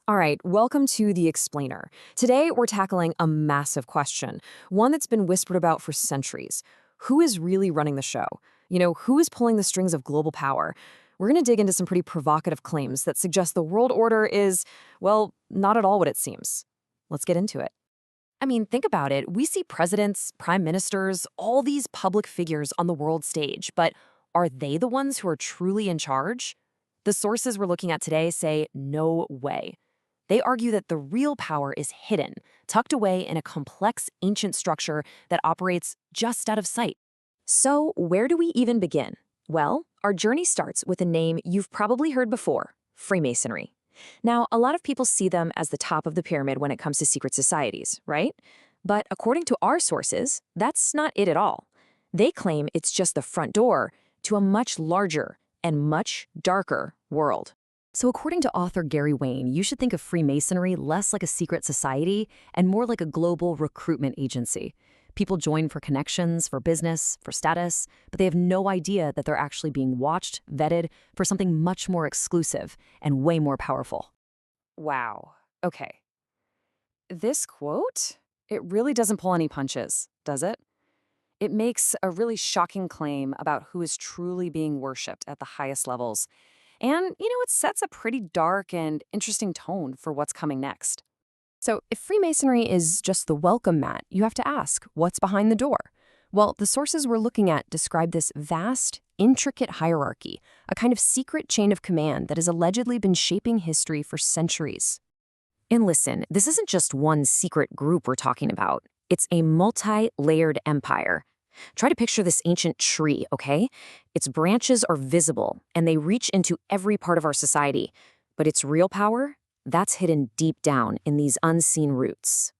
All right, welcome to The Explainer. Today, we're tackling a massive question, one that's been whispered about for centuries. Who is really running the show? Who is pulling the strings of global power? We're going to dig into some pretty provocative claims that suggest the world order is, well, not at all what it seems. Let's get into it. I mean, think about it. We see presidents, prime ministers, all these public figures on the world stage, but are they the ones who are truly in charge? The sources we're looking at today say no way. They argue that the real power is hidden, tucked away in a complex ancient structure that operates just out of sight. So, where do we even begin? Well, our journey starts with a name you've probably heard before, Freemasonry. Now, a lot of people see them as the top of the pyramid when it comes to secret societies, right? But according to our sources, that's not it at all. They claim it's just the front door to a much larger and much darker world. So according to author Gary Wayne, you should think of Freemasonry less like a secret society and more like a global recruitment agency. People join for connections, for business, for status, but they have no idea that they're actually being watched, vetted for something much more exclusive and way more powerful. Wow. Okay. This quote, it really doesn't pull any punches, does it? It makes a really shocking claim about who is truly being worshipped at the highest levels. And, it sets a pretty dark and interesting tone for what's coming next. So, if Freemasonry is just the welcome mat, you have to ask, what's behind the door? Well, the sources we're looking at describe this vast, intricate hierarchy, a kind of secret chain of command that has allegedly been shaping history for centuries. And listen, this isn't just one secret group we're talking about. It's a multi-layered empire. Try to picture this ancient tree, okay? Its branches are visible, and they reach into every part of our society. But its real power? That's hidden deep down in these unseen roots.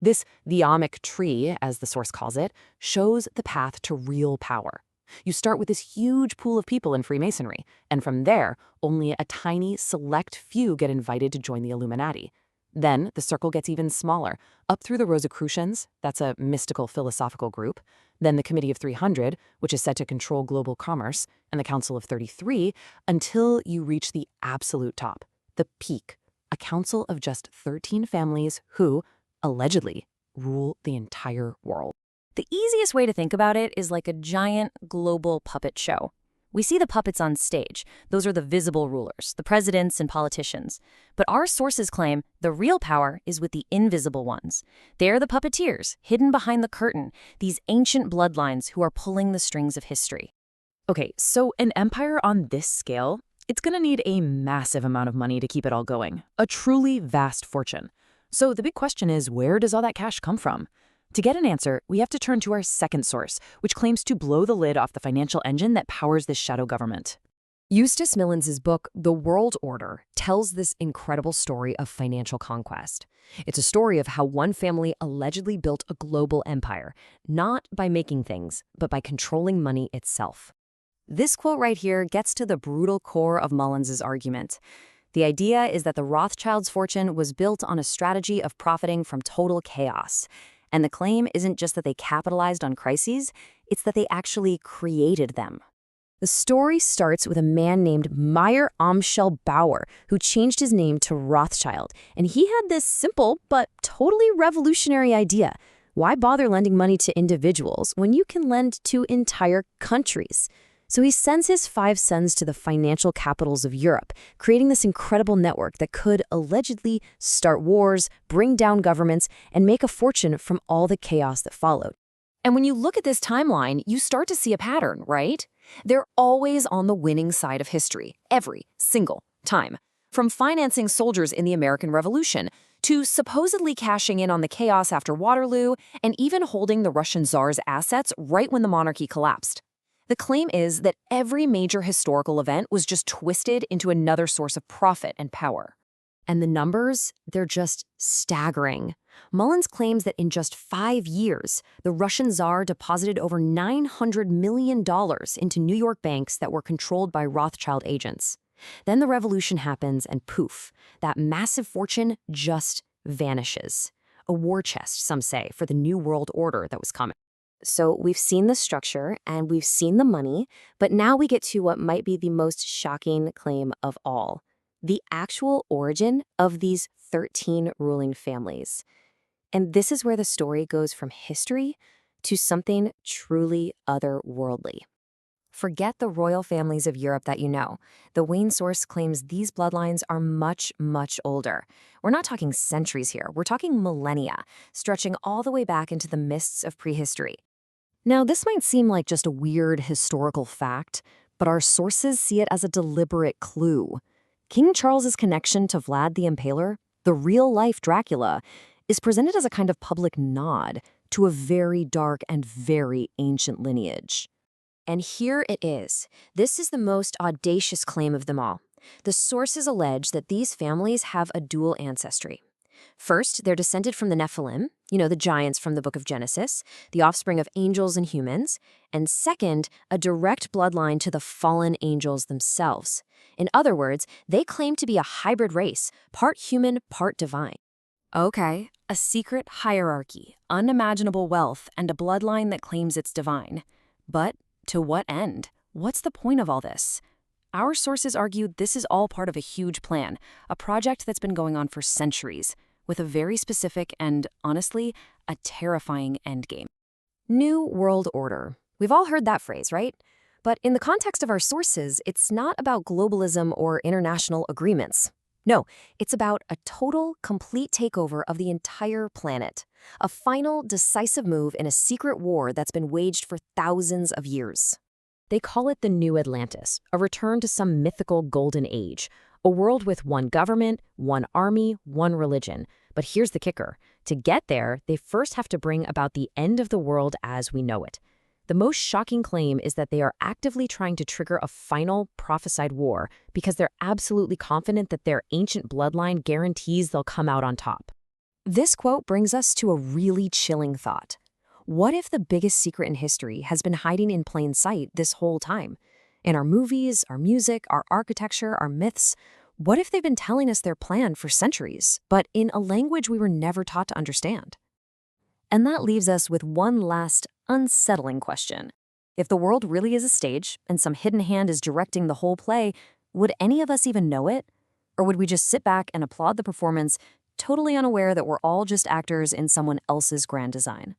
This theomic tree, as the source calls it, shows the path to real power. You start with this huge pool of people in Freemasonry, and from there, only a tiny, select few get invited to join the Illuminati. Then the circle gets even smaller, up through the Rosicrucians, that's a mystical philosophical group, then the Committee of 300, which is said to control global commerce, and the Council of 33, until you reach the absolute top, the peak, a council of just 13 families who, allegedly, rule the entire world. The easiest way to think about it is like a giant global puppet show. We see the puppets on stage. Those are the visible rulers, the presidents and politicians. But our sources claim the real power is with the invisible ones. They're the puppeteers, hidden behind the curtain, these ancient bloodlines who are pulling the strings of history. Okay, so an empire on this scale, it's going to need a massive amount of money to keep it all going, a truly vast fortune. So the big question is, where does all that cash come from? To get an answer, we have to turn to our second source, which claims to blow the lid off the financial engine that powers this shadow government. Eustace Millins' book, The World Order, tells this incredible story of financial conquest. It's a story of how one family allegedly built a global empire, not by making things, but by controlling money itself. This quote right here gets to the brutal core of Mullins' argument. The idea is that the Rothschilds' fortune was built on a strategy of profiting from total chaos. And the claim isn't just that they capitalized on crises, it's that they actually created them. The story starts with a man named Meyer Amschel Bauer, who changed his name to Rothschild. And he had this simple but totally revolutionary idea. Why bother lending money to individuals when you can lend to entire countries? So he sends his 5 sons to the financial capitals of Europe, creating this incredible network that could allegedly start wars, bring down governments, and make a fortune from all the chaos that followed. And when you look at this timeline, you start to see a pattern, right? They're always on the winning side of history, every single time. From financing soldiers in the American Revolution, to supposedly cashing in on the chaos after Waterloo, and even holding the Russian Tsar's assets right when the monarchy collapsed. The claim is that every major historical event was just twisted into another source of profit and power. And the numbers, they're just staggering. Mullins claims that in just 5 years, the Russian Tsar deposited over $900 million into New York banks that were controlled by Rothschild agents. Then the revolution happens and poof, that massive fortune just vanishes. A war chest, some say, for the new world order that was coming. So we've seen the structure and we've seen the money, but now we get to what might be the most shocking claim of all. the actual origin of these 13 ruling families. And this is where the story goes from history to something truly otherworldly. Forget the royal families of Europe that you know. The Wayne source claims these bloodlines are much, much older. We're not talking centuries here, we're talking millennia, stretching all the way back into the mists of prehistory. Now, this might seem like just a weird historical fact, but our sources see it as a deliberate clue. King Charles's connection to Vlad the Impaler, the real-life Dracula, is presented as a kind of public nod to a very dark and very ancient lineage. And here it is. This is the most audacious claim of them all. The sources allege that these families have a dual ancestry. First, they're descended from the Nephilim, the giants from the book of Genesis, the offspring of angels and humans. And second, a direct bloodline to the fallen angels themselves. In other words, they claim to be a hybrid race, part human, part divine. Okay, a secret hierarchy, unimaginable wealth, and a bloodline that claims it's divine. But to what end? What's the point of all this? Our sources argue this is all part of a huge plan, a project that's been going on for centuries, with a very specific and, honestly, a terrifying endgame. New World Order. We've all heard that phrase, right? But in the context of our sources, it's not about globalism or international agreements. No, it's about a total, complete takeover of the entire planet. A final, decisive move in a secret war that's been waged for thousands of years. They call it the New Atlantis, a return to some mythical golden age, a world with one government, one army, one religion. But here's the kicker. To get there, they first have to bring about the end of the world as we know it. The most shocking claim is that they are actively trying to trigger a final, prophesied war because they're absolutely confident that their ancient bloodline guarantees they'll come out on top. This quote brings us to a really chilling thought. What if the biggest secret in history has been hiding in plain sight this whole time? In our movies, our music, our architecture, our myths, what if they've been telling us their plan for centuries, but in a language we were never taught to understand? And that leaves us with one last unsettling question. If the world really is a stage and some hidden hand is directing the whole play, would any of us even know it? Or would we just sit back and applaud the performance, totally unaware that we're all just actors in someone else's grand design?